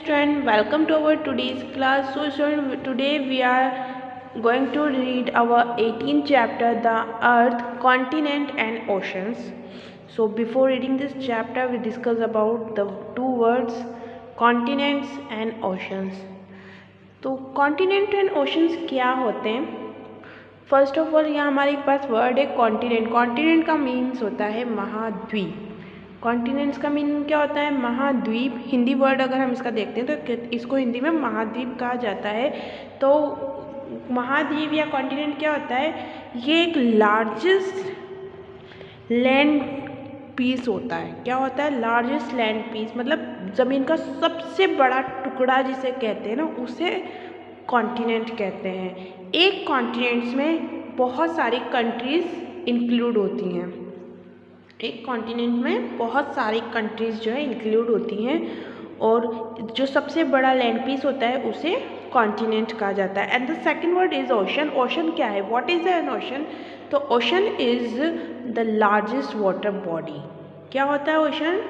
Student, welcome to our today's class. So student, today we are going to read our 18th chapter, the earth, continent and oceans. So before reading this chapter, we discuss about the two words continents and oceans. तो continent and oceans क्या होते हैं? First of all यहाँ हमारे पास word है continent. Continent का means होता है महाद्वीप. कॉन्टिनेंट्स का मीनिंग क्या होता है? महाद्वीप. हिंदी वर्ड अगर हम इसका देखते हैं तो इसको हिंदी में महाद्वीप कहा जाता है. तो महाद्वीप या कॉन्टिनेंट क्या होता है? ये एक लार्जेस्ट लैंड पीस होता है. क्या होता है? लार्जेस्ट लैंड पीस, मतलब ज़मीन का सबसे बड़ा टुकड़ा जिसे कहते हैं ना, उसे कॉन्टिनेंट कहते हैं. एक कॉन्टिनेंट्स में बहुत सारी कंट्रीज़ इंक्लूड होती हैं. एक कॉन्टिनेंट में बहुत सारी कंट्रीज़ जो है इंक्लूड होती हैं, और जो सबसे बड़ा लैंड पीस होता है उसे कॉन्टिनेंट कहा जाता है. And the second word is ocean. Ocean क्या है? What is an ocean? तो ocean is the largest water body. क्या होता है ओशन?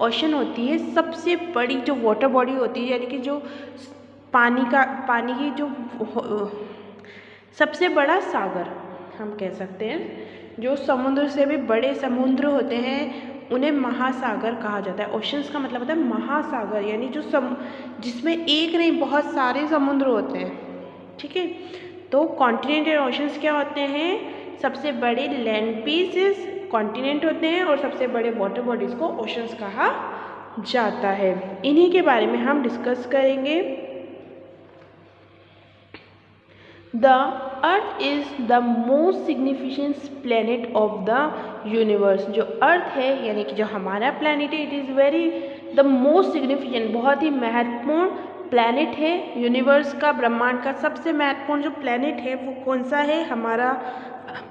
ओशन होती है सबसे बड़ी जो वाटर बॉडी होती है, यानी कि जो पानी की जो सबसे बड़ा सागर हम कह सकते हैं. जो समुद्र से भी बड़े समुद्र होते हैं उन्हें महासागर कहा जाता है. ओशंस का मतलब होता है महासागर, यानी जो जिसमें एक नहीं बहुत सारे समुद्र होते हैं. ठीक है. तो कॉन्टिनेंट एंड ओशंस क्या होते हैं? सबसे बड़े लैंड पीसेस कॉन्टिनेंट होते हैं और सबसे बड़े वाटर बॉडीज़ को ओशंस कहा जाता है. इन्हीं के बारे में हम डिस्कस करेंगे. The Earth is the most significant planet of the universe. जो अर्थ है यानी कि जो हमारा प्लैनेट है, it is very the most significant, बहुत ही महत्वपूर्ण प्लैनेट है. यूनिवर्स का, ब्रह्मांड का सबसे महत्वपूर्ण जो प्लैनेट है वो कौन सा है? हमारा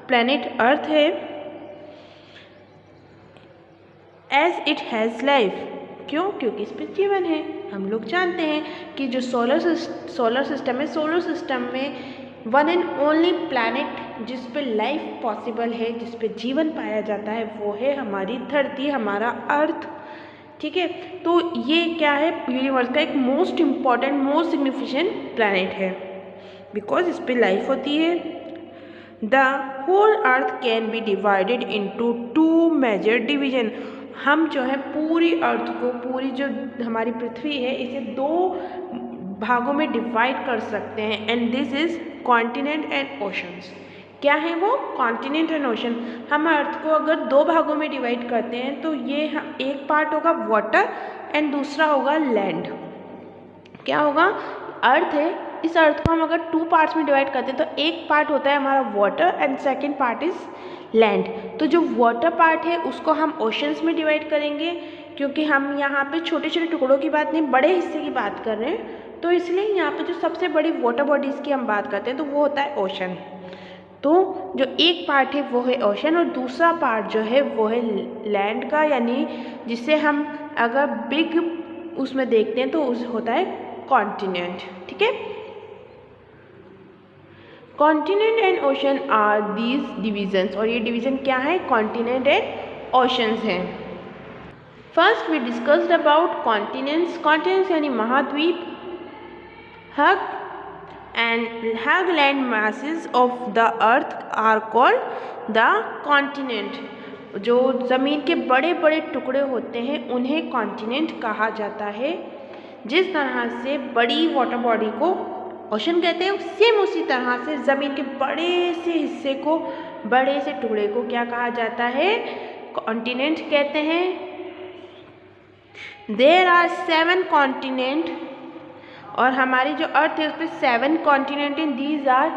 प्लैनेट अर्थ है. As it has life. क्यों? क्योंकि इस पर जीवन है. हम लोग जानते हैं कि जो सोलर सिस्टम है, सोलर सिस्टम में वन एंड ओनली प्लैनेट जिस पे लाइफ पॉसिबल है, जिस पे जीवन पाया जाता है, वो है हमारी धरती, हमारा अर्थ. ठीक है. तो ये क्या है? यूनिवर्स का एक most important, most significant planet है, बिकॉज इस पे लाइफ होती है. The whole earth can be divided into 2 major division. हम जो है पूरी अर्थ को, पूरी जो हमारी पृथ्वी है, इसे 2 भागों में डिवाइड कर सकते हैं. And this is continent and oceans. क्या है वो? Continent and ocean. हम अर्थ को अगर 2 भागों में डिवाइड करते हैं तो ये एक पार्ट होगा वाटर एंड दूसरा होगा लैंड. क्या होगा? अर्थ है, इस अर्थ को हम अगर 2 पार्ट्स में डिवाइड करते हैं तो एक पार्ट होता है हमारा water and second part is land. तो जो वाटर पार्ट है उसको हम ओशंस में डिवाइड करेंगे, क्योंकि हम यहाँ पे छोटे छोटे टुकड़ों की बात नहीं, बड़े हिस्से की बात कर रहे हैं. तो इसलिए यहाँ पे जो सबसे बड़ी वाटर बॉडीज़ की हम बात करते हैं तो वो होता है ओशन. तो जो एक पार्ट है वो है ओशन और दूसरा पार्ट जो है वो है लैंड का, यानी जिसे हम अगर बिग उसमें देखते हैं तो उस होता है कॉन्टिनेंट. ठीक है. Continent and ocean are these divisions. और ये डिवीज़न क्या है? कॉन्टिनेंट एंड ओशंस हैं. First we discussed about continents. Continents यानी महाद्वीप. Hug and hug land masses of the earth are called the continent. जो ज़मीन के बड़े बड़े टुकड़े होते हैं उन्हें कॉन्टिनेंट कहा जाता है. जिस तरह से बड़ी वाटर बॉडी को ओशन कहते हैं, सेम उसी तरह से ज़मीन के बड़े से हिस्से को, बड़े से टुकड़े को क्या कहा जाता है? कॉन्टिनेंट कहते हैं. There are 7 continent. और हमारी जो अर्थ है उस पर 7 कॉन्टिनेंट हैं. दीज आर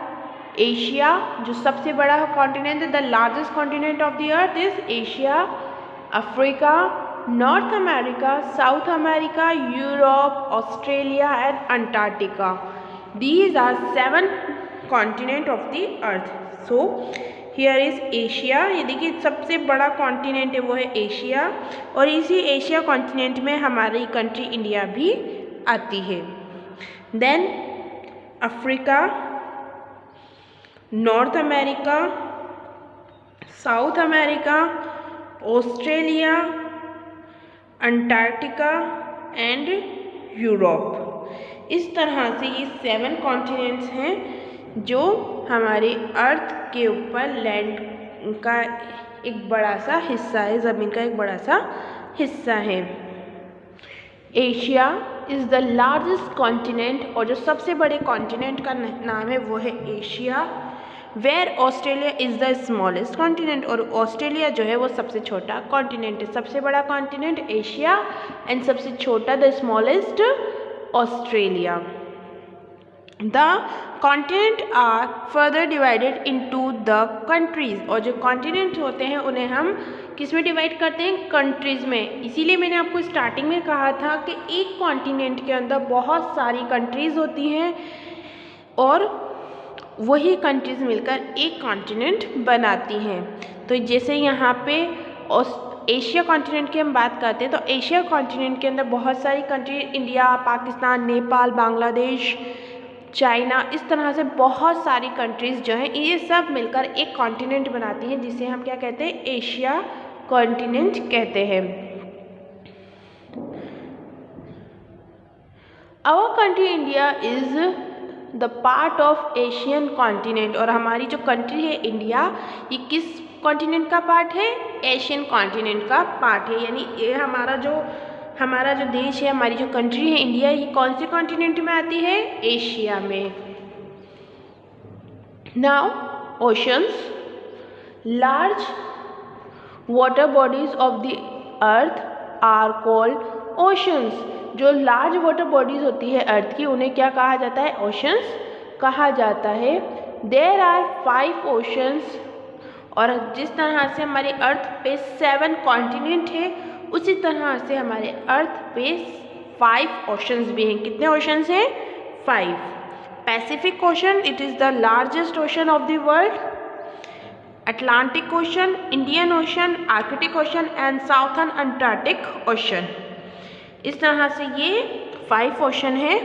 एशिया, जो सबसे बड़ा कॉन्टिनेंट है. The largest continent of the earth is Asia. Africa, North America, South America, Europe, Australia and Antarctica. These are 7 continent of the earth. So here is Asia. ये देखिए सबसे बड़ा continent है वो है एशिया, और इसी एशिया कॉन्टिनेंट में हमारी कंट्री इंडिया भी आती है. Then Africa, North America, South America, Australia, Antarctica and Europe. इस तरह से ये 7 कॉन्टिनेंट्स हैं जो हमारे अर्थ के ऊपर लैंड का एक बड़ा सा हिस्सा है, ज़मीन का एक बड़ा सा हिस्सा है। Asia is the largest continent, और जो सबसे बड़े कॉन्टिनेंट का नाम है वो है Asia. Where Australia is the smallest continent, और ऑस्ट्रेलिया जो है वो सबसे छोटा कॉन्टिनेंट है। सबसे बड़ा कॉन्टिनेंट एशिया एंड सबसे छोटा the smallest Australia. The continent are further divided into the countries, और जो कॉन्टिनेंट होते हैं उन्हें हम किस में डिवाइड करते हैं, कंट्रीज़ में। इसीलिए मैंने आपको स्टार्टिंग में कहा था कि एक कॉन्टिनेंट के अंदर बहुत सारी कंट्रीज़ होती हैं और वही कंट्रीज़ मिलकर एक कॉन्टिनेंट बनाती हैं। तो जैसे यहाँ पे एशिया कॉन्टिनेंट की हम बात करते हैं तो एशिया कॉन्टिनेंट के अंदर बहुत सारी country, India, Pakistan, Nepal, Bangladesh, China, इस तरह से बहुत सारी कंट्रीज़ जो हैं ये सब मिलकर एक कॉन्टिनेंट बनाती हैं जिसे हम क्या कहते हैं, एशिया कॉन्टिनेंट कहते हैं। Our country India is the part of Asian continent, और हमारी जो कंट्री है इंडिया ये किस कॉन्टिनेंट का पार्ट है, एशियन कॉन्टिनेंट का पार्ट है। यानी ये हमारा जो देश है, हमारी जो कंट्री है इंडिया, ये कौन से कॉन्टिनेंट में आती है, एशिया में। Now oceans, large water bodies of the earth are called oceans. जो लार्ज वाटर बॉडीज होती है अर्थ की उन्हें क्या कहा जाता है, ओशंस कहा जाता है। देयर आर 5 ओशंस, और जिस तरह से हमारे अर्थ पे 7 कॉन्टिनेंट है उसी तरह से हमारे अर्थ पे 5 ओशंस भी हैं। कितने ओशंस हैं, 5। Pacific ocean, it is the largest ocean of the world. Atlantic ocean, Indian ocean, Arctic ocean and southern Antarctic ocean. इस तरह से ये 5 ओशन है।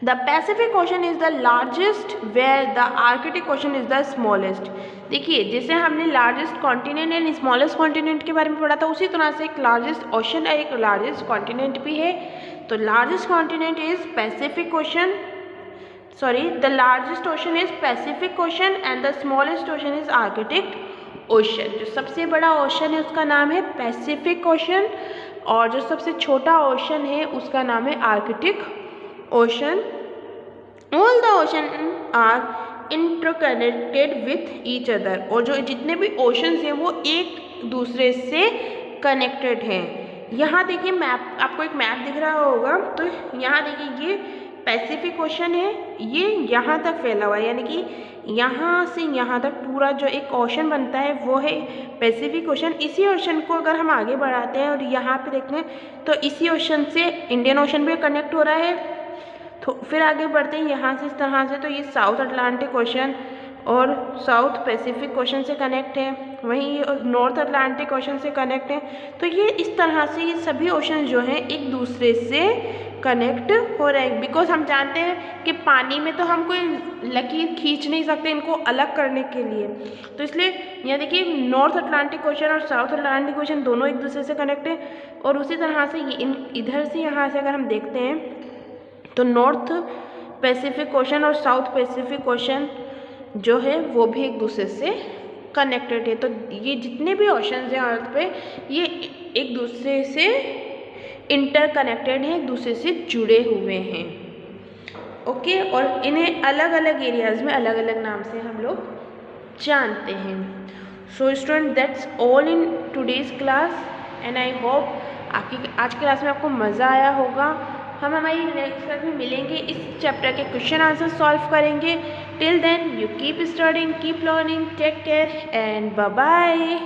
The Pacific ocean is the largest where the Arctic ocean is the smallest. देखिए जैसे हमने largest continent and smallest continent के बारे में पढ़ा था उसी तरह से एक लार्जेस्ट ओशन और एक लार्जेस्ट कॉन्टिनेंट भी है। तो largest continent is Pacific ocean, the largest ocean is Pacific ocean and the smallest ocean is Arctic ocean. जो सबसे बड़ा ओशन है उसका नाम है पैसिफिक ओशन, और जो सबसे छोटा ओशन है उसका नाम है Arctic ocean. All the ocean are interconnected with each other, और जो जितने भी ओशंस हैं वो एक दूसरे से कनेक्टेड हैं। यहाँ देखिए मैप, आपको एक मैप दिख रहा होगा, तो यहाँ देखिए ये पैसिफिक ओशन है, ये यहाँ तक फैला हुआ है, यानी कि यहाँ से यहाँ तक पूरा जो एक ओशन बनता है वो है पैसिफिक ओशन। इसी ओशन को अगर हम आगे बढ़ाते हैं और यहाँ पे देखते हैं तो इसी ओशन से इंडियन ओशन भी कनेक्ट हो रहा है। तो फिर आगे बढ़ते हैं यहाँ से इस तरह से, तो ये साउथ अटलांटिक ओशन और साउथ पैसिफिक ओशन से कनेक्ट है, वहीं ये नॉर्थ अटलांटिक ओशन से कनेक्ट है। तो ये इस तरह से ये सभी ओशन जो हैं एक दूसरे से कनेक्ट हो रहे हैं। बिकॉज हम जानते हैं कि पानी में तो हम कोई लकीर खींच नहीं सकते इनको अलग करने के लिए, तो इसलिए यहाँ देखिए नॉर्थ अटलांटिक ओशन और साउथ अटलांटिक ओशन दोनों एक दूसरे से कनेक्ट है। और उसी तरह से इधर से यहाँ से अगर हम देखते हैं तो नॉर्थ पैसिफिक ओशन और साउथ पैसिफिक ओशन जो है वो भी एक दूसरे से कनेक्टेड है। तो ये जितने भी ओशंस हैं अर्थ पे ये एक दूसरे से इंटरकनेक्टेड हैं, एक दूसरे से जुड़े हुए हैं। ओके, और इन्हें अलग अलग एरियाज़ में अलग अलग नाम से हम लोग जानते हैं। So student, that's all in today's class and I hope आपकी आज की क्लास में आपको मज़ा आया होगा। हम हमारी नेक्स्ट क्लास में मिलेंगे, इस चैप्टर के क्वेश्चन आंसर सॉल्व करेंगे। Till then you keep studying, keep learning, take care and bye bye.